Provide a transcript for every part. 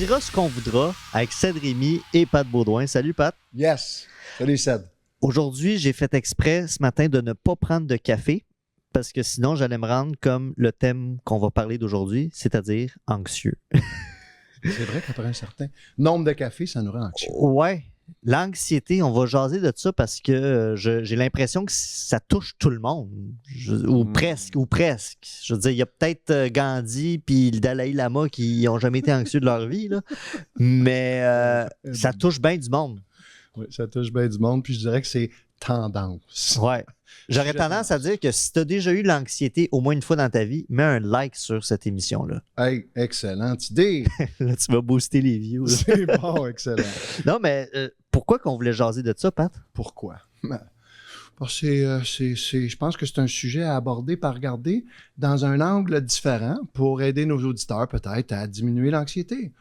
dira ce qu'on voudra avec Ced Rémy et Pat Baudouin. Salut Pat. Yes. Salut Ced. Aujourd'hui, j'ai fait exprès ce matin de ne pas prendre de café parce que sinon, j'allais me rendre comme le thème qu'on va parler d'aujourd'hui, c'est-à-dire anxieux. C'est vrai qu'après un certain nombre de cafés, ça nous rend anxieux. Ouais. L'anxiété, on va jaser de ça parce que j'ai l'impression que ça touche tout le monde. Ou presque. Je veux dire, il y a peut-être Gandhi puis le Dalai Lama qui n'ont jamais été anxieux de leur vie, là. Mais ça touche bien du monde. Oui, ça touche bien du monde, puis je dirais que c'est tendance. Ouais. J'aurais tendance à dire que si tu as déjà eu l'anxiété au moins une fois dans ta vie, mets un like sur cette émission-là. Hey, excellente idée! Là, tu vas booster les views. C'est bon, excellent. Non, mais pourquoi qu'on voulait jaser de ça, Pat? Pourquoi? Parce que je pense que c'est un sujet à aborder, par regarder dans un angle différent pour aider nos auditeurs peut-être à diminuer l'anxiété.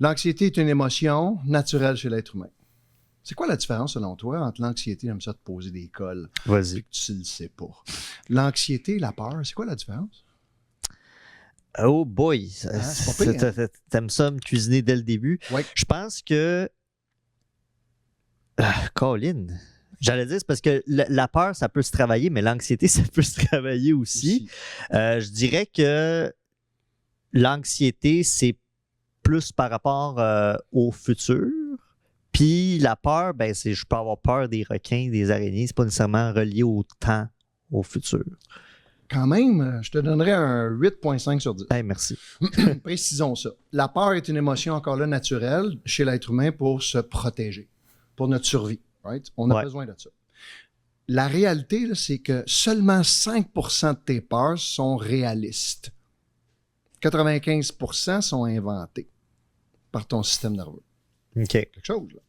L'anxiété est une émotion naturelle chez l'être humain. C'est quoi la différence, selon toi, entre l'anxiété, j'aime ça te poser des cols, Vas-y. et que tu ne le sais pas. L'anxiété et la peur, c'est quoi la différence? Oh boy! C'est pas pire, hein? T'aimes ça me cuisiner dès le début? Oui. Je pense que... Colin, j'allais dire, c'est parce que la peur, ça peut se travailler, mais l'anxiété, ça peut se travailler aussi. Je dirais que l'anxiété, c'est plus par rapport au futur. Puis la peur, ben c'est je peux avoir peur des requins, des araignées. C'est pas nécessairement relié au temps, au futur. Quand même, je te donnerais un 8,5 sur 10. Hey, merci. Précisons ça. La peur est une émotion encore là naturelle chez l'être humain pour se protéger, pour notre survie. Right? On a besoin de ça. La réalité, là, c'est que seulement 5% de tes peurs sont réalistes. 95% sont inventés par ton système nerveux. OK. Quelque chose, là.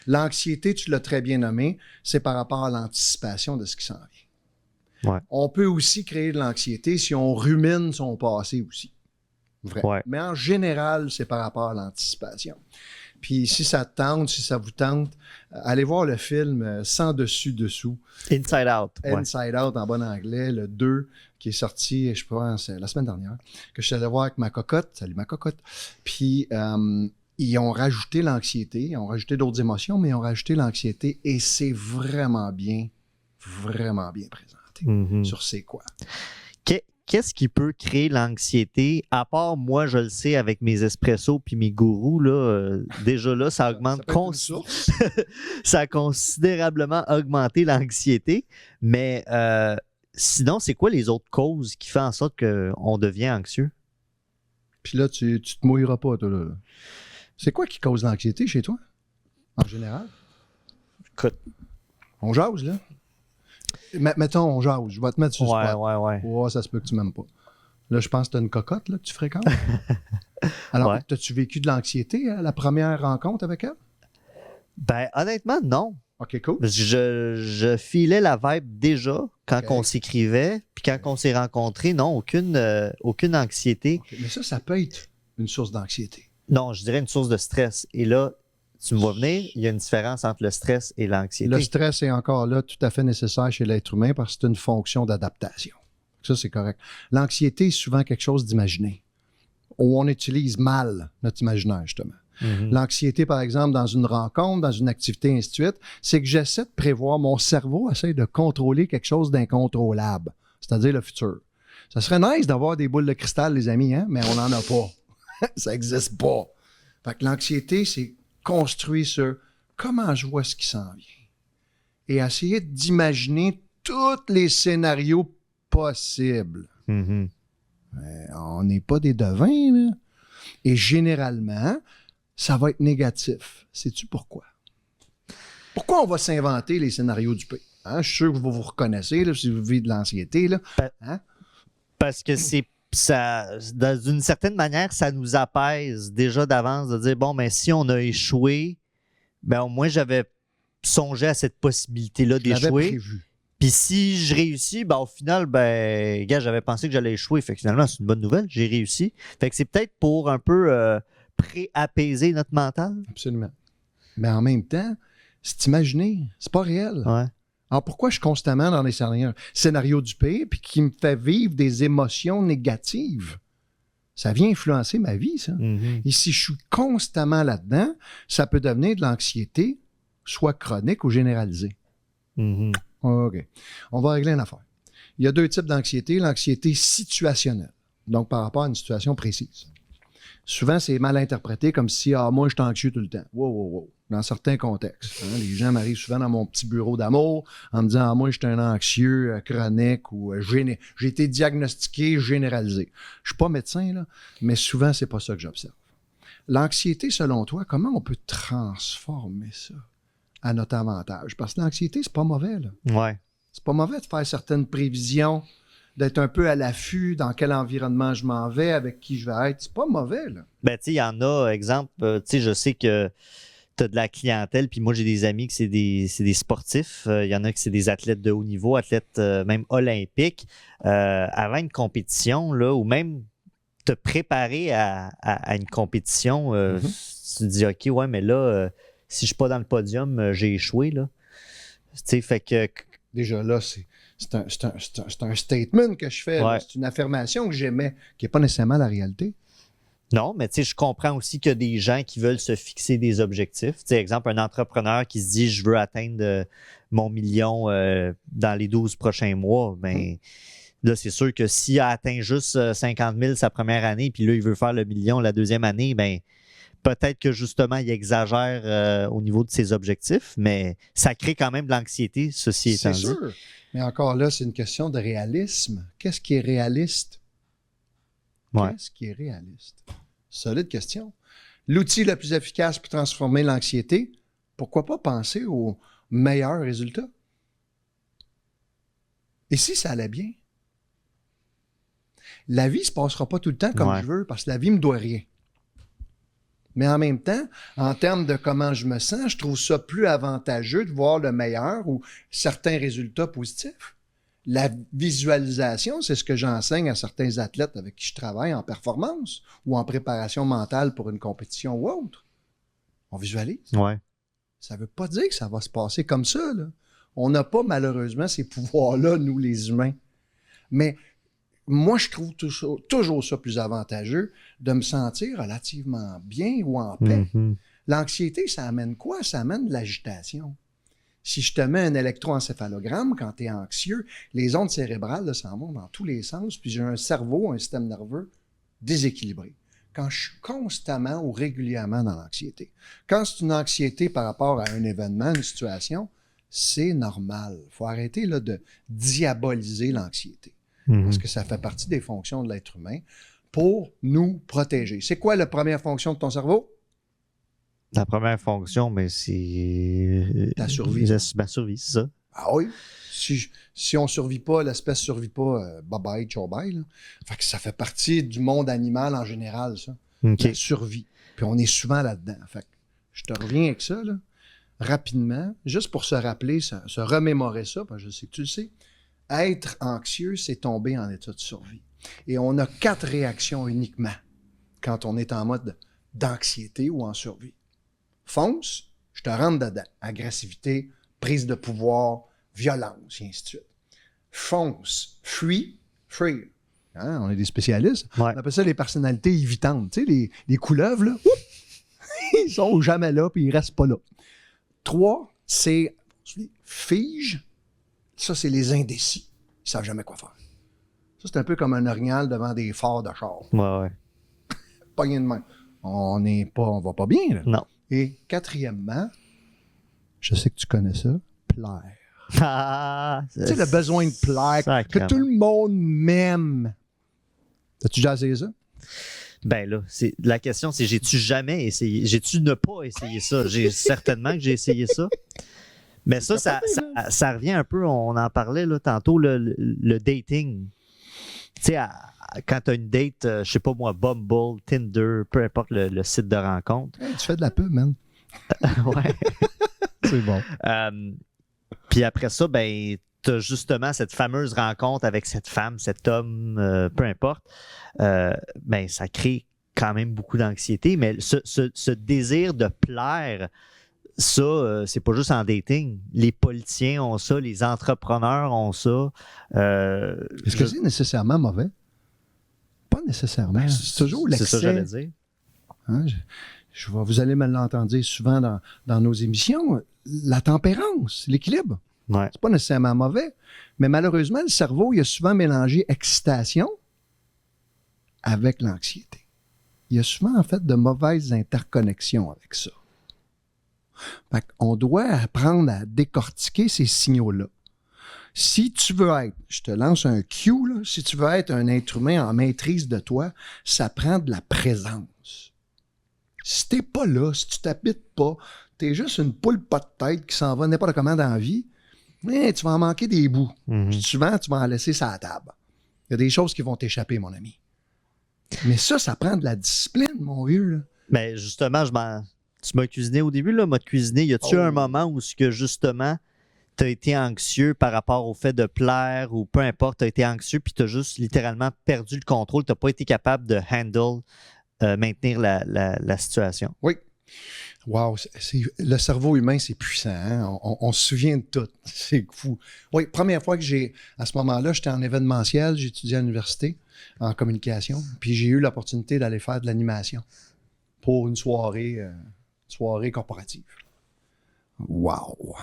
L'anxiété, tu l'as très bien nommé, c'est par rapport à l'anticipation de ce qui s'en vient. Ouais. On peut aussi créer de l'anxiété si on rumine son passé aussi. Vrai. Ouais. Mais en général, c'est par rapport à l'anticipation. Puis si ça te tente, si ça vous tente, allez voir le film Sans dessus-dessous. Inside Out. Inside Out en bon anglais, le 2, qui est sorti, je pense, la semaine dernière, que je suis allé voir avec ma cocotte. Salut ma cocotte. Puis ils ont rajouté l'anxiété, ils ont rajouté d'autres émotions, mais ils ont rajouté l'anxiété et c'est vraiment bien présenté sur c'est quoi. Qu'est-ce qui peut créer l'anxiété? À part, moi, je le sais, avec mes espressos puis mes gourous, là, déjà là, ça augmente. Ça a considérablement augmenté l'anxiété. Mais sinon, c'est quoi les autres causes qui font en sorte qu'on devient anxieux? Puis là, tu te mouilleras pas, toi, là. C'est quoi qui cause l'anxiété chez toi, en général? Écoute. On jase, là. Mettons, on jase. Je vais te mettre sur le spot. Ouais. Oh, ça se peut que tu m'aimes pas. Là, je pense que tu as une cocotte là, que tu fréquentes. Alors, as-tu vécu de l'anxiété à la première rencontre avec elle? Ben, honnêtement, non. OK, cool. Je filais la vibe déjà quand on s'écrivait, puis quand on s'est rencontrés, non, aucune anxiété. Okay. Mais ça peut être une source d'anxiété. Non, je dirais une source de stress. Et là, tu me vois venir, il y a une différence entre le stress et l'anxiété. Le stress est encore là tout à fait nécessaire chez l'être humain parce que c'est une fonction d'adaptation. Ça, c'est correct. L'anxiété est souvent quelque chose d'imaginé, où on utilise mal notre imaginaire, justement. L'anxiété, par exemple, dans une rencontre, dans une activité, ainsi de suite, c'est que j'essaie de prévoir, mon cerveau essaie de contrôler quelque chose d'incontrôlable, c'est-à-dire le futur. Ça serait nice d'avoir des boules de cristal, les amis, hein? Mais on n'en a pas. Ça n'existe pas. Fait que l'anxiété, c'est construit sur comment je vois ce qui s'en vient et essayer d'imaginer tous les scénarios possibles. Mais on n'est pas des devins, là. Et généralement, ça va être négatif. Sais-tu pourquoi? Pourquoi on va s'inventer les scénarios du P? Hein? Je suis sûr que vous vous reconnaissez là, si vous vivez de l'anxiété. Là. Hein? Parce que ça, d'une certaine manière, ça nous apaise déjà d'avance de dire, bon, ben si on a échoué, ben au moins j'avais songé à cette possibilité-là d'échouer. Puis si je réussis, ben au final, ben, gars, j'avais pensé que j'allais échouer. Fait que finalement, c'est une bonne nouvelle, j'ai réussi. Fait que c'est peut-être pour un peu pré-apaiser notre mental. Absolument. Mais en même temps, c'est imaginé, c'est pas réel. Ouais. Alors pourquoi je suis constamment dans les scénarios du pire puis qui me fait vivre des émotions négatives? Ça vient influencer ma vie, ça. Et si je suis constamment là-dedans, ça peut devenir de l'anxiété, soit chronique ou généralisée. OK. On va régler une affaire. Il y a 2 types d'anxiété. L'anxiété situationnelle, donc par rapport à une situation précise. Souvent, c'est mal interprété comme si « Ah, moi, je suis anxieux tout le temps. » Wow. Dans certains contextes. Hein, les gens m'arrivent souvent dans mon petit bureau d'amour en me disant « Ah, moi, je suis un anxieux chronique ou j'ai été diagnostiqué généralisé. » Je suis pas médecin, là, mais souvent, c'est pas ça que j'observe. L'anxiété, selon toi, comment on peut transformer ça à notre avantage? Parce que l'anxiété, c'est pas mauvais, là. Ouais. C'est pas mauvais de faire certaines prévisions, d'être un peu à l'affût dans quel environnement je m'en vais, avec qui je vais être. C'est pas mauvais, là. Ben, tu sais, il y en a, exemple, tu sais, je sais que tu as de la clientèle, puis moi, j'ai des amis qui c'est des sportifs. Il y en a qui c'est des athlètes de haut niveau, athlètes même olympiques. Avant une compétition, là, ou même te préparer à une compétition, tu te dis, OK, ouais, mais là, si je suis pas dans le podium, j'ai échoué, là. Tu sais, fait que... Déjà là, c'est un statement que je fais. Ouais. C'est une affirmation que j'aimais, qui n'est pas nécessairement la réalité. Non, mais tu sais, je comprends aussi qu'il y a des gens qui veulent se fixer des objectifs. Tu sais, exemple, un entrepreneur qui se dit « Je veux atteindre mon million dans les 12 prochains mois. » Ben, là, c'est sûr que s'il a atteint juste 50 000 sa première année, puis là, il veut faire le million la deuxième année, ben peut-être que justement, il exagère au niveau de ses objectifs, mais ça crée quand même de l'anxiété, ceci étant dit. C'est sûr. Mais encore là, c'est une question de réalisme. Qu'est-ce qui est réaliste? Ouais. Qu'est-ce qui est réaliste? Solide question. L'outil le plus efficace pour transformer l'anxiété, pourquoi pas penser aux meilleurs résultats? Et si ça allait bien? La vie ne se passera pas tout le temps comme je veux, parce que la vie ne me doit rien. Mais en même temps, en termes de comment je me sens, je trouve ça plus avantageux de voir le meilleur ou certains résultats positifs. La visualisation, c'est ce que j'enseigne à certains athlètes avec qui je travaille en performance ou en préparation mentale pour une compétition ou autre. On visualise. Ouais. Ça ne veut pas dire que ça va se passer comme ça, là. On n'a pas malheureusement ces pouvoirs-là, nous les humains. Mais moi, je trouve toujours ça plus avantageux de me sentir relativement bien ou en paix. L'anxiété, ça amène quoi? Ça amène de l'agitation. Si je te mets un électroencéphalogramme, quand tu es anxieux, les ondes cérébrales là, s'en vont dans tous les sens, puis j'ai un cerveau, un système nerveux déséquilibré. Quand je suis constamment ou régulièrement dans l'anxiété. Quand c'est une anxiété par rapport à un événement, une situation, c'est normal. Il faut arrêter là, de diaboliser l'anxiété. Parce que ça fait partie des fonctions de l'être humain pour nous protéger. C'est quoi la première fonction de ton cerveau? La première fonction, mais c'est... Ta survie. Ma survie, c'est ça. Ah oui? Si on ne survit pas, l'espèce ne survit pas, bye-bye, ciao-bye. Là. Fait que ça fait partie du monde animal en général, ça. Okay. La survie. Puis on est souvent là-dedans. Fait que je te reviens avec ça, là, rapidement, juste pour se rappeler, se remémorer ça, parce que je sais que tu le sais. Être anxieux, c'est tomber en état de survie. Et on a 4 réactions uniquement quand on est en mode d'anxiété ou en survie. Fonce, je te rentre dedans. Agressivité, prise de pouvoir, violence, et ainsi de suite. Fonce, fuis, fuir. Hein, on est des spécialistes. Ouais. On appelle ça les personnalités évitantes. Tu sais, les couleuvres, là, ils sont jamais là, puis ils restent pas là. 3, c'est fige. Ça, c'est les indécis. Ils savent jamais quoi faire. Ça, c'est un peu comme un orignal devant des phares de char. Ouais. Pogné de main. On va pas bien, là. Non. Et 4e, je sais que tu connais ça, plaire. Ah, Tu sais, le besoin de plaire, sacrément. que tout le monde m'aime. As-tu déjà essayé ça? Ben là, la question, c'est j'ai-tu jamais essayé? J'ai-tu ne pas essayé ça? J'ai certainement que j'ai essayé ça. Mais ça revient un peu, on en parlait là, tantôt, le dating. Tu sais, quand tu as une date, je sais pas moi, Bumble, Tinder, peu importe le site de rencontre. Hey, tu fais de la pub, man. Ouais. C'est bon. Puis après ça, ben, tu as justement cette fameuse rencontre avec cette femme, cet homme, peu importe. Ben, ça crée quand même beaucoup d'anxiété. Mais ce désir de plaire, ça, c'est pas juste en dating. Les politiciens ont ça, les entrepreneurs ont ça. Est-ce que c'est nécessairement mauvais? Pas nécessairement. C'est toujours C'est ça que j'allais l'excès. dire. Hein, vous allez me l'entendre dire souvent dans nos émissions, la tempérance, l'équilibre. Ouais. C'est pas nécessairement mauvais, mais malheureusement, le cerveau, il a souvent mélangé excitation avec l'anxiété. Il y a souvent, en fait, de mauvaises interconnexions avec ça. Fait qu'on doit apprendre à décortiquer ces signaux-là. Si tu veux être, je te lance un cue, là, si tu veux être un être humain en maîtrise de toi, ça prend de la présence. Si t'es pas là, si tu t'habites pas, t'es juste une poule pas de tête qui s'en va n'importe comment dans la vie, mais tu vas en manquer des bouts. Mhm. Souvent, tu vas en laisser ça à la table. Il y a des choses qui vont t'échapper, mon ami. Mais ça prend de la discipline, mon vieux. Là. Mais justement, tu m'as cuisiné au début, là, cuisiné. Y a-tu un moment où ce que justement t'as été anxieux par rapport au fait de plaire ou peu importe, t'as été anxieux puis t'as juste littéralement perdu le contrôle, t'as pas été capable de maintenir la situation? Oui. Wow, le cerveau humain, c'est puissant. Hein? On se souvient de tout. C'est fou. Oui, première fois que à ce moment-là, j'étais en événementiel, j'étudiais à l'université en communication, puis j'ai eu l'opportunité d'aller faire de l'animation pour une soirée corporative. Wow!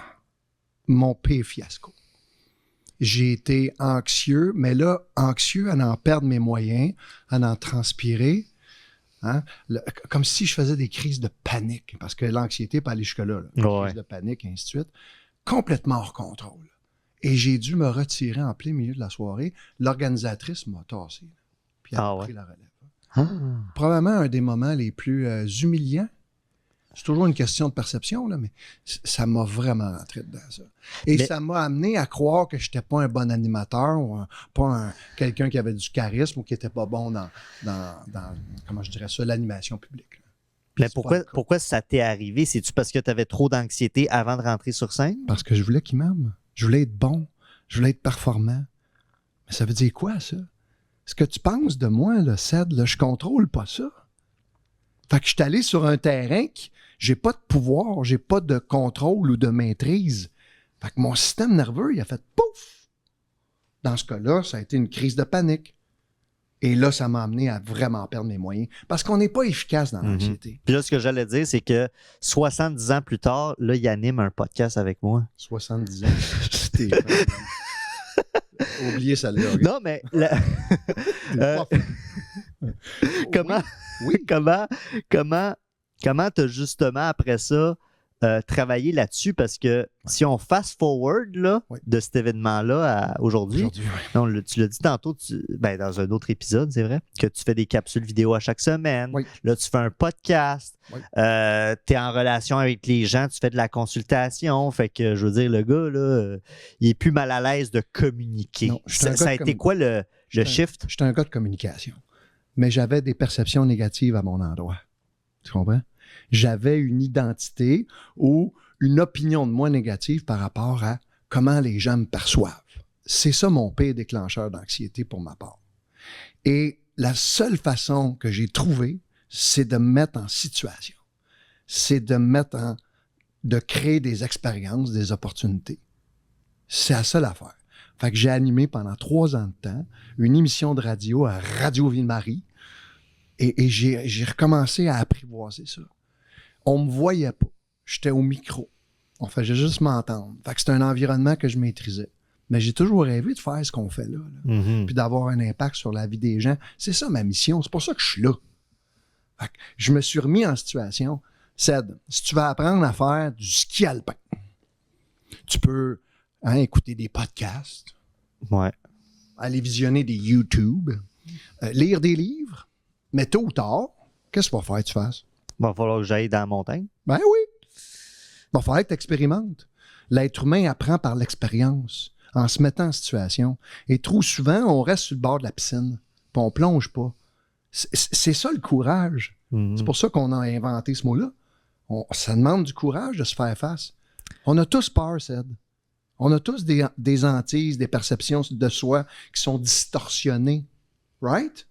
Mon pire fiasco. J'ai été anxieux, mais là, anxieux à en perdre mes moyens, à en transpirer. Hein? Comme si je faisais des crises de panique, parce que l'anxiété peut aller jusque-là. Crises de panique, et ainsi de suite. Complètement hors contrôle. Et j'ai dû me retirer en plein milieu de la soirée. L'organisatrice m'a tassé. Puis elle a pris la relève. Probablement un des moments les plus humiliants. C'est toujours une question de perception, là, mais ça m'a vraiment rentré dedans, ça. Et ça m'a amené à croire que je n'étais pas un bon animateur ou quelqu'un qui avait du charisme ou qui n'était pas bon dans comment je dirais ça, l'animation publique. Mais pourquoi ça t'est arrivé? C'est-tu parce que tu avais trop d'anxiété avant de rentrer sur scène? Parce que je voulais qu'il m'aime. Je voulais être bon. Je voulais être performant. Mais ça veut dire quoi, ça? Ce que tu penses de moi, là, Ced, là, je contrôle pas ça. Fait que je suis allé sur un terrain qui j'ai pas de pouvoir, j'ai pas de contrôle ou de maîtrise. Fait que mon système nerveux, il a fait pouf! Dans ce cas-là, ça a été une crise de panique. Et là, ça m'a amené à vraiment perdre mes moyens. Parce qu'on n'est pas efficace dans l'anxiété. Puis là, ce que j'allais dire, c'est que 70 ans plus tard, là, il anime un podcast avec moi. 70 ans. C'était oubliez ça, là. Non, mais... comment... Oui. Comment t'as justement, après ça, travaillé là-dessus? Parce que si on fast-forward là, de cet événement-là à aujourd'hui, tu l'as dit tantôt dans un autre épisode, c'est vrai, que tu fais des capsules vidéo à chaque semaine. Oui. Là, tu fais un podcast. Oui. Tu es en relation avec les gens, tu fais de la consultation. Fait que, je veux dire, le gars, là, il est plus mal à l'aise de communiquer. Non, ça a été quoi le shift? J'étais un gars de communication. Mais j'avais des perceptions négatives à mon endroit. Tu comprends? J'avais une identité ou une opinion de moi négative par rapport à comment les gens me perçoivent. C'est ça mon pire déclencheur d'anxiété pour ma part. Et la seule façon que j'ai trouvée, c'est de me mettre en situation. C'est de créer des expériences, des opportunités. C'est la seule affaire. Fait que j'ai animé pendant 3 ans de temps une émission de radio à Radio Ville-Marie et j'ai recommencé à apprivoiser ça. On me voyait pas. J'étais au micro. On faisait juste m'entendre. Fait que c'était un environnement que je maîtrisais. Mais j'ai toujours rêvé de faire ce qu'on fait là. Puis d'avoir un impact sur la vie des gens. C'est ça ma mission. C'est pour ça que je suis là. Fait que je me suis remis en situation. Ced, si tu veux apprendre à faire du ski alpin, tu peux écouter des podcasts, aller visionner des YouTube, lire des livres, mais tôt ou tard, qu'est-ce qu'il va falloir que tu fasses? Il va falloir que j'aille dans la montagne. Ben oui. Il va falloir que tu expérimentes. L'être humain apprend par l'expérience, en se mettant en situation. Et trop souvent, on reste sur le bord de la piscine, puis on plonge pas. C'est ça le courage. C'est pour ça qu'on a inventé ce mot-là. Ça demande du courage de se faire face. On a tous peur, Ced. On a tous des hantises, des perceptions de soi qui sont distorsionnées. Right?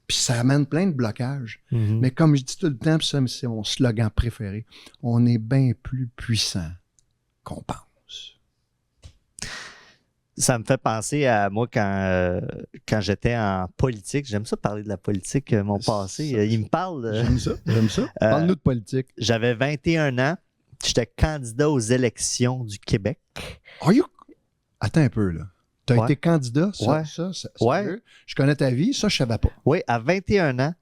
Puis ça amène plein de blocages. Mais comme je dis tout le temps, puis ça, c'est mon slogan préféré, on est bien plus puissant qu'on pense. Ça me fait penser à moi quand j'étais en politique. J'aime ça parler de la politique, mon passé. Il me parle. J'aime ça. Parle-nous de politique. J'avais 21 ans. J'étais candidat aux élections du Québec. Attends un peu, là. Tu as été candidat? Ça, Ouais. Je connais ta vie, ça, je savais pas. Oui, à 21 ans,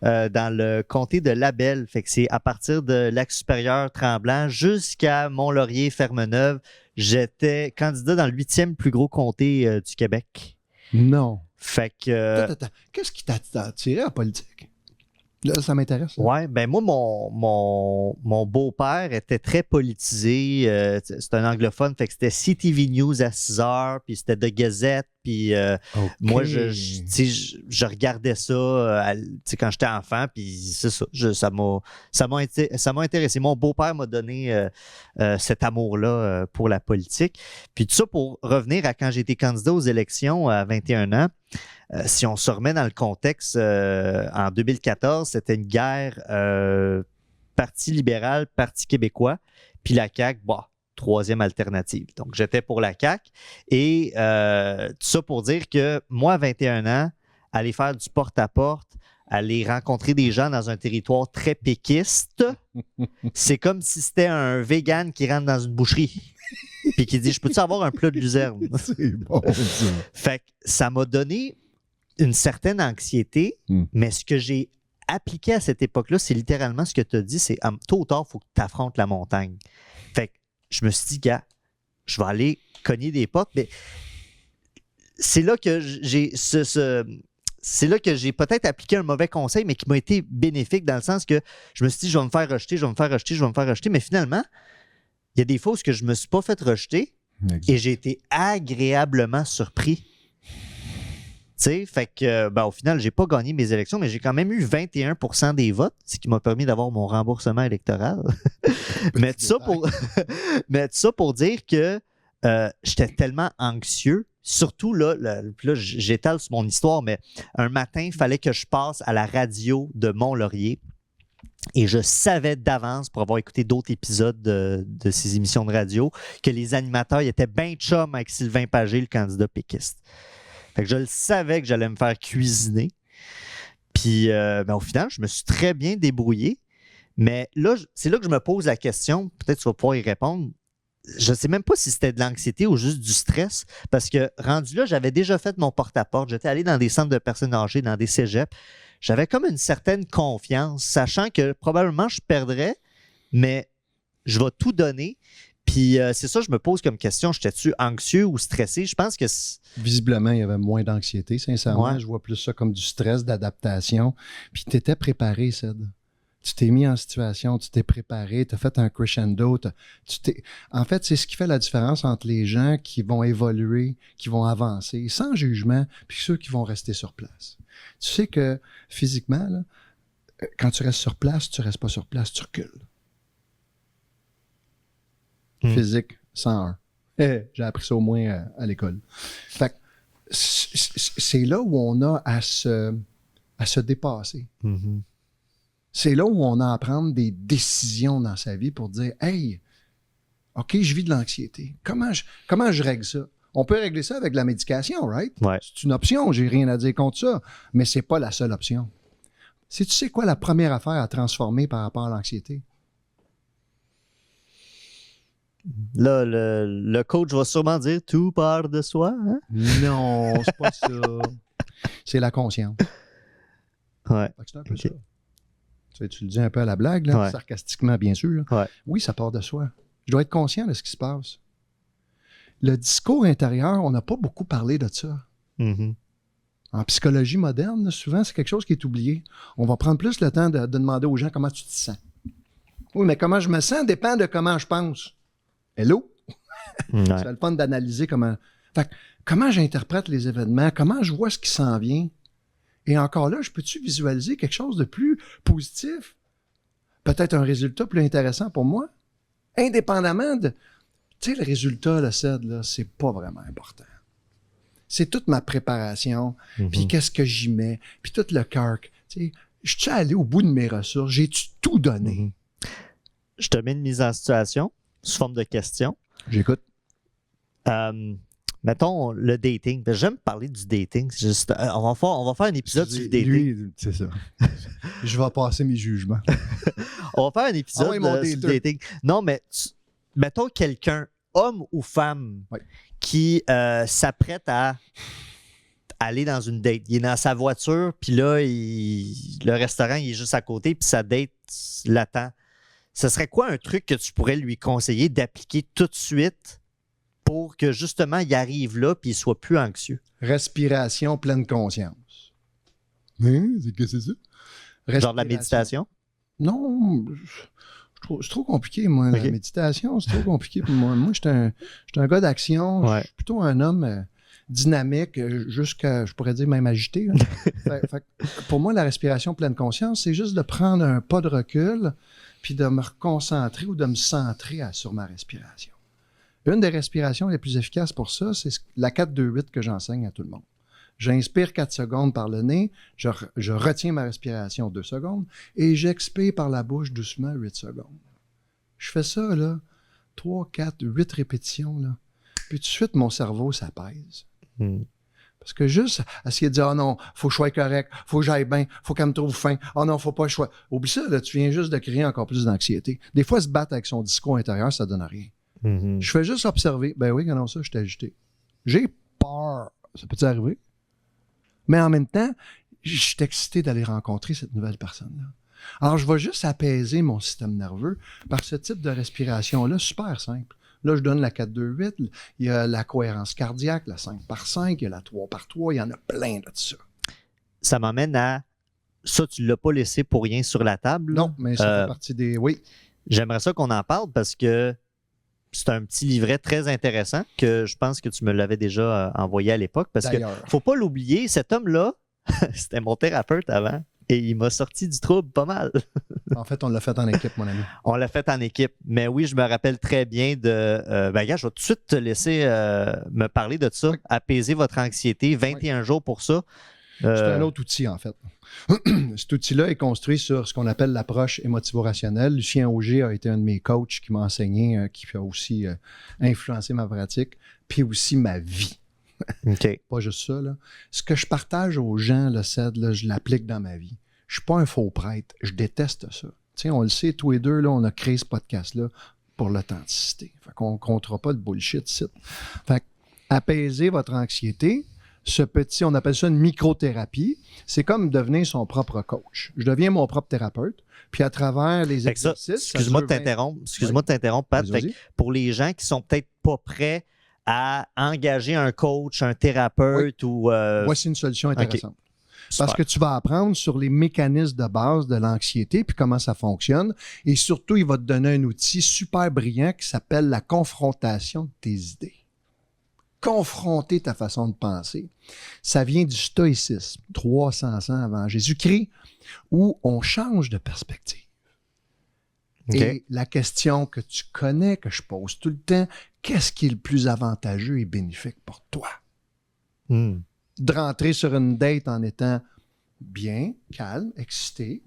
dans le comté de Labelle. Fait que c'est à partir de Lac-Supérieur, Tremblant, jusqu'à Mont-Laurier-Fermeneuve. J'étais candidat dans le 8e plus gros comté du Québec. Non. Fait que... Attends. Qu'est-ce qui t'a attiré en politique? Là, ça m'intéresse. Oui, ben moi, mon beau-père était très politisé. C'est un anglophone, fait que c'était CTV News à 6 heures, puis c'était The Gazette, puis moi, je regardais ça quand j'étais enfant, puis c'est ça, ça m'a intéressé. Mon beau-père m'a donné cet amour-là pour la politique. Puis tout ça pour revenir à quand j'ai été candidat aux élections à 21 ans. Si on se remet dans le contexte, en 2014, c'était une guerre Parti libéral, Parti québécois, puis la CAQ, troisième alternative. Donc, j'étais pour la CAQ. Et tout ça pour dire que moi, à 21 ans, aller faire du porte-à-porte, aller rencontrer des gens dans un territoire très péquiste, c'est comme si c'était un vegan qui rentre dans une boucherie puis qui dit « Je peux-tu avoir un plat de luzerne? » C'est bon, ça. Fait que ça m'a donné une certaine anxiété, mais ce que j'ai appliqué à cette époque-là, c'est littéralement ce que tu as dit, c'est tôt ou tard, il faut que tu affrontes la montagne. Fait que je me suis dit, gars, je vais aller cogner des portes, mais c'est là que c'est là que j'ai peut-être appliqué un mauvais conseil, mais qui m'a été bénéfique dans le sens que je me suis dit, je vais me faire rejeter, mais finalement, il y a des fois où je ne me suis pas fait rejeter et j'ai été agréablement surpris. Fait que, au final, je n'ai pas gagné mes élections, mais j'ai quand même eu 21% des votes, ce qui m'a permis d'avoir mon remboursement électoral. mais tout ça pour dire que j'étais tellement anxieux. Surtout, là, j'étale sur mon histoire, mais un matin, il fallait que je passe à la radio de Mont-Laurier. Et je savais d'avance, pour avoir écouté d'autres épisodes de ces émissions de radio, que les animateurs étaient bien chum avec Sylvain Pagé, le candidat péquiste. Fait que je le savais que j'allais me faire cuisiner. Puis, au final, je me suis très bien débrouillé. Mais là, c'est là que je me pose la question. Peut-être que tu vas pouvoir y répondre. Je ne sais même pas si c'était de l'anxiété ou juste du stress. Parce que rendu là, j'avais déjà fait mon porte-à-porte. J'étais allé dans des centres de personnes âgées, dans des cégeps. J'avais comme une certaine confiance, sachant que probablement je perdrais, mais je vais tout donner. Puis c'est ça que je me pose comme question. J'étais-tu anxieux ou stressé? Je pense que... Visiblement, il y avait moins d'anxiété, sincèrement. Ouais. Je vois plus ça comme du stress, d'adaptation. Puis tu étais préparé, Ced. Tu t'es mis en situation, tu t'es préparé, tu as fait un crescendo. En fait, c'est ce qui fait la différence entre les gens qui vont évoluer, qui vont avancer, sans jugement, puis ceux qui vont rester sur place. Tu sais que physiquement, là, quand tu restes sur place, tu ne restes pas sur place, tu recules. Physique 101. J'ai appris ça au moins à l'école. Fait que c'est là où on a à se dépasser. Mm-hmm. C'est là où on a à prendre des décisions dans sa vie pour dire « Hey, OK, je vis de l'anxiété. Comment je règle ça? » On peut régler ça avec de la médication, right? Ouais. C'est une option, j'ai rien à dire contre ça, mais c'est pas la seule option. Tu sais quoi la première affaire à transformer par rapport à l'anxiété? Là, le coach va sûrement dire « Tout part de soi. Hein? » Non, c'est pas ça. C'est la conscience. Ouais. C'est un peu ça. Tu le dis un peu à la blague, là, sarcastiquement, bien sûr. Ouais. Oui, ça part de soi. Je dois être conscient de ce qui se passe. Le discours intérieur, on n'a pas beaucoup parlé de ça. Mm-hmm. En psychologie moderne, là, souvent, c'est quelque chose qui est oublié. On va prendre plus le temps de demander aux gens comment tu te sens. Oui, mais comment je me sens dépend de comment je pense. Hello? Ouais. C'est le fun d'analyser comment... Fait que, comment j'interprète les événements, comment je vois ce qui s'en vient. Et encore là, je peux-tu visualiser quelque chose de plus positif? Peut-être un résultat plus intéressant pour moi? Indépendamment de... Tu sais, le résultat, le CED, là, c'est pas vraiment important. C'est toute ma préparation, puis qu'est-ce que j'y mets, puis tout le cœur. Tu sais, je suis allé au bout de mes ressources, j'ai-tu tout donné? Je te mets une mise en situation sous forme de question. J'écoute. Mettons le dating. J'aime parler du dating. C'est juste, on va faire un épisode sur le dating. Lui, c'est ça. Je vais passer mes jugements. On va faire un épisode Ah oui, mon sur le dating. Non, mais mettons quelqu'un, homme ou femme, oui. qui s'apprête à aller dans une date. Il est dans sa voiture, puis là, le restaurant il est juste à côté, puis sa date l'attend. Ce serait quoi un truc que tu pourrais lui conseiller d'appliquer tout de suite pour que justement il arrive là puis il soit plus anxieux? Respiration, pleine conscience. Hein? C'est que c'est ça? Genre de la méditation? Non, c'est trop compliqué, moi. Okay. La méditation, c'est trop compliqué pour moi. Moi, je suis un gars d'action. Ouais. Je suis plutôt un homme dynamique, jusqu'à, je pourrais dire, même agité. fait, pour moi, la respiration pleine conscience, c'est juste de prendre un pas de recul puis de me reconcentrer ou de me centrer sur ma respiration. Une des respirations les plus efficaces pour ça, c'est la 4-2-8 que j'enseigne à tout le monde. J'inspire 4 secondes par le nez, je retiens ma respiration 2 secondes et j'expire par la bouche doucement 8 secondes. Je fais ça, là, 3, 4, 8 répétitions, là. Puis tout de suite, mon cerveau s'apaise. Parce que juste essayer de dire « Oh non, faut que je sois correct, faut que j'aille bien, faut qu'elle me trouve faim, oh non, faut pas que je sois... » Oublie ça, là, tu viens juste de créer encore plus d'anxiété. Des fois, se battre avec son discours intérieur, ça donne rien. Je fais juste observer. Ben oui, quand ça, je t'ai agité. J'ai peur. Ça peut arriver? Mais en même temps, je suis excité d'aller rencontrer cette nouvelle personne-là. Alors, je vais juste apaiser mon système nerveux par ce type de respiration-là, super simple. Là, je donne la 4-2-8, il y a la cohérence cardiaque, la 5x5, il y a la 3x3, il y en a plein de ça. Ça m'amène à... Ça, tu ne l'as pas laissé pour rien sur la table? Non, mais ça fait partie des... Oui. J'aimerais ça qu'on en parle parce que c'est un petit livret très intéressant que je pense que tu me l'avais déjà envoyé à l'époque. Parce que faut pas l'oublier, cet homme-là, c'était mon thérapeute avant et il m'a sorti du trouble pas mal. En fait, on l'a fait en équipe, mon ami. On l'a fait en équipe. Mais oui, je me rappelle très bien de... gars, je vais tout de suite te laisser me parler de ça. Oui. Apaiser votre anxiété. 21 jours pour ça. C'est un autre outil, en fait. Cet outil-là est construit sur ce qu'on appelle l'approche émotivo-rationnelle. Lucien Auger a été un de mes coachs qui m'a enseigné, qui a aussi influencé ma pratique, puis aussi ma vie. Okay. Pas juste ça, là. Ce que je partage aux gens, là, Ced, là, je l'applique dans ma vie. Je suis pas un faux prêtre. Je déteste ça. Tu sais, on le sait, tous les deux, là, on a créé ce podcast-là pour l'authenticité. Fait qu'on ne comptera pas de bullshit ici. Fait qu'apaiser votre anxiété, ce petit, on appelle ça une microthérapie, c'est comme devenir son propre coach. Je deviens mon propre thérapeute, puis à travers les exercices... Excuse-moi de t'interrompre, Pat. Pour les gens qui sont peut-être pas prêts à engager un coach, un thérapeute ou... Voici une solution intéressante. Okay. Parce que tu vas apprendre sur les mécanismes de base de l'anxiété puis comment ça fonctionne. Et surtout, il va te donner un outil super brillant qui s'appelle la confrontation de tes idées. Confronter ta façon de penser. Ça vient du stoïcisme, 300 ans avant Jésus-Christ, où on change de perspective. Okay. Et la question que tu connais, que je pose tout le temps, qu'est-ce qui est le plus avantageux et bénéfique pour toi? De rentrer sur une date en étant bien, calme, excité,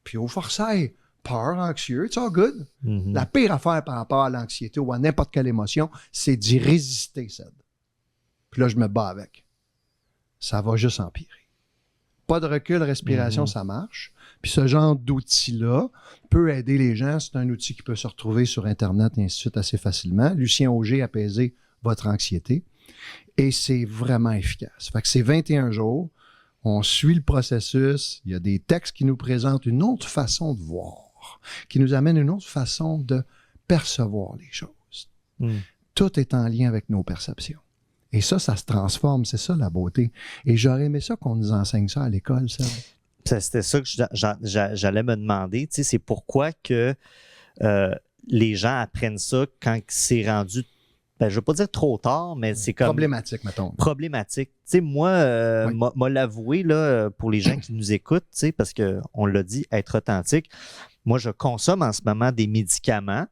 puis au forçailles, peur, anxieux, it's all good. La pire affaire par rapport à l'anxiété ou à n'importe quelle émotion, c'est d'y résister, Ced. Puis là, je me bats avec. Ça va juste empirer. Pas de recul, respiration, ça marche. Puis ce genre d'outil-là peut aider les gens. C'est un outil qui peut se retrouver sur Internet et ainsi de suite assez facilement. Lucien Auger, apaiser votre anxiété. Et c'est vraiment efficace. Fait que c'est 21 jours. On suit le processus. Il y a des textes qui nous présentent une autre façon de voir, qui nous amènent une autre façon de percevoir les choses. Tout est en lien avec nos perceptions. Et ça se transforme. C'est ça, la beauté. Et j'aurais aimé ça qu'on nous enseigne ça à l'école, ça. C'était ça que j'allais me demander. Tu sais, c'est pourquoi que les gens apprennent ça quand c'est rendu, je ne veux pas dire trop tard, mais c'est comme... Problématique, mettons. Problématique. Tu sais, moi, m'a l'avouer, là, pour les gens qui nous écoutent, tu sais, parce qu'on l'a dit, être authentique, moi, je consomme en ce moment des médicaments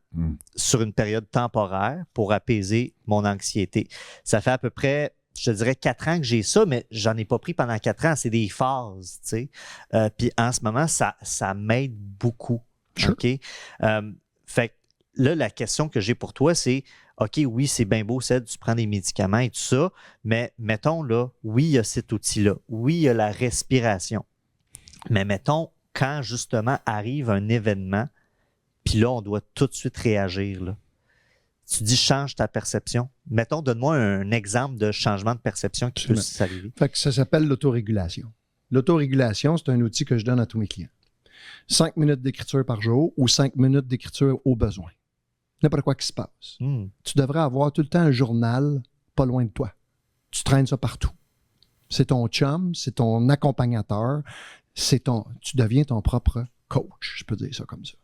sur une période temporaire pour apaiser mon anxiété. Ça fait à peu près, je te dirais, 4 ans que j'ai ça, mais j'en ai pas pris pendant 4 ans. C'est des phases, tu sais. Puis en ce moment, ça m'aide beaucoup. Sure. OK? Fait que là, la question que j'ai pour toi, c'est OK, oui, c'est bien beau, Ced, tu prends des médicaments et tout ça, mais mettons, là, oui, il y a cet outil-là. Oui, il y a la respiration. Mais mettons, quand justement arrive un événement, puis là, on doit tout de suite réagir, là. Tu dis change ta perception. Mettons, donne-moi un exemple de changement de perception qui peut s'arriver. Fait que ça s'appelle l'autorégulation. L'autorégulation, c'est un outil que je donne à tous mes clients. 5 minutes d'écriture par jour ou 5 minutes d'écriture au besoin. N'importe quoi qui se passe. Tu devrais avoir tout le temps un journal pas loin de toi. Tu traînes ça partout. C'est ton chum, c'est ton accompagnateur, tu deviens ton propre coach, je peux dire ça comme ça.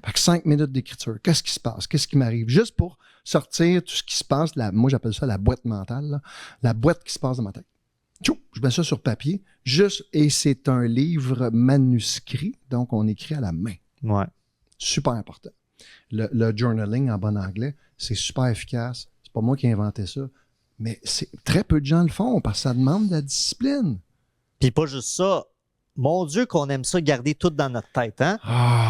Fait que 5 minutes d'écriture, qu'est-ce qui se passe? Qu'est-ce qui m'arrive? Juste pour sortir tout ce qui se passe, moi j'appelle ça la boîte mentale, là, la boîte qui se passe dans ma tête. Tchou, je mets ça sur papier, et c'est un livre manuscrit, donc on écrit à la main. Ouais. Super important. Le journaling en bon anglais, c'est super efficace. C'est pas moi qui ai inventé ça, mais très peu de gens le font parce que ça demande de la discipline. Puis pas juste ça. Mon Dieu, qu'on aime ça, garder tout dans notre tête, hein?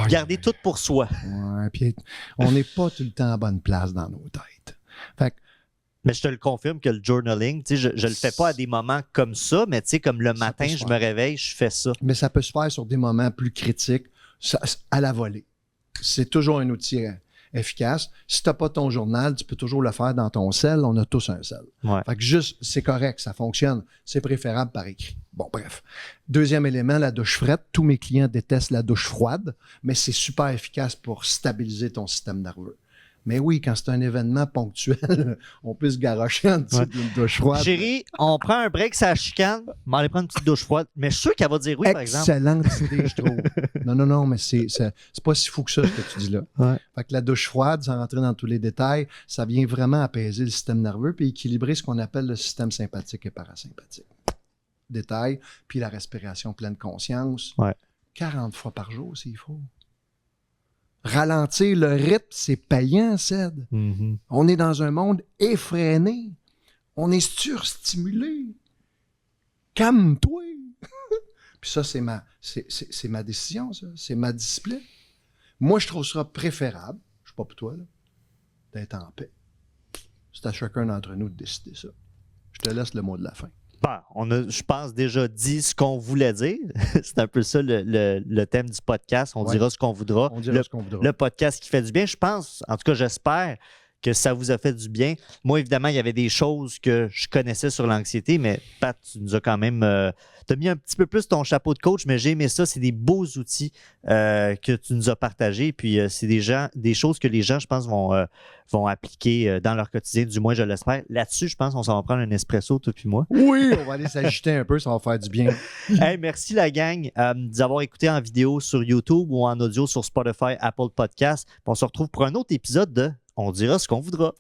Garder tout pour soi. Ouais, puis on n'est pas tout le temps à bonne place dans nos têtes. Fait que, mais je te le confirme que le journaling, tu sais, je le fais pas à des moments comme ça, mais tu sais, comme le matin, je me réveille, je fais ça. Mais ça peut se faire sur des moments plus critiques, à la volée. C'est toujours un outil efficace. Si tu n'as pas ton journal, tu peux toujours le faire dans ton cell. On a tous un cell. Ouais. Fait que juste, c'est correct, ça fonctionne. C'est préférable par écrit. Bon, bref. Deuxième élément, la douche frette. Tous mes clients détestent la douche froide, mais c'est super efficace pour stabiliser ton système nerveux. Mais oui, quand c'est un événement ponctuel, on peut se garrocher en dessous d'une douche froide. Chérie, on prend un break, ça chicane, on va aller prendre une petite douche froide. Mais je suis sûr qu'elle va dire oui, par exemple. Excellente idée, je trouve. Non, mais c'est pas si fou que ça, ce que tu dis là. Ouais. Fait que la douche froide, sans rentrer dans tous les détails, ça vient vraiment apaiser le système nerveux puis équilibrer ce qu'on appelle le système sympathique et parasympathique. Détail, puis la respiration pleine conscience. Ouais. 40 fois par jour, s'il faut. Ralentir le rythme, c'est payant, Ced. Mm-hmm. On est dans un monde effréné. On est surstimulé. Calme-toi. Puis ça, c'est ma décision, ça. C'est ma discipline. Moi, je trouve ça préférable, je ne sais pas pour toi, là, d'être en paix. C'est à chacun d'entre nous de décider ça. Je te laisse le mot de la fin. Bon, on a, je pense, déjà dit ce qu'on voulait dire. C'est un peu ça le thème du podcast. On dira ce qu'on voudra. On dira ce qu'on voudra. Le podcast qui fait du bien. Je pense, en tout cas, j'espère que ça vous a fait du bien. Moi, évidemment, il y avait des choses que je connaissais sur l'anxiété, mais Pat, tu nous as quand même... tu as mis un petit peu plus ton chapeau de coach, mais j'ai aimé ça. C'est des beaux outils que tu nous as partagés. Puis, c'est des choses que les gens, je pense, vont appliquer dans leur quotidien. Du moins, je l'espère. Là-dessus, je pense qu'on s'en va prendre un espresso, toi puis moi. Oui, on va aller s'agiter un peu, ça va faire du bien. Hey, merci la gang d'avoir écouté en vidéo sur YouTube ou en audio sur Spotify, Apple Podcasts. On se retrouve pour un autre épisode de On dira ce qu'on voudra.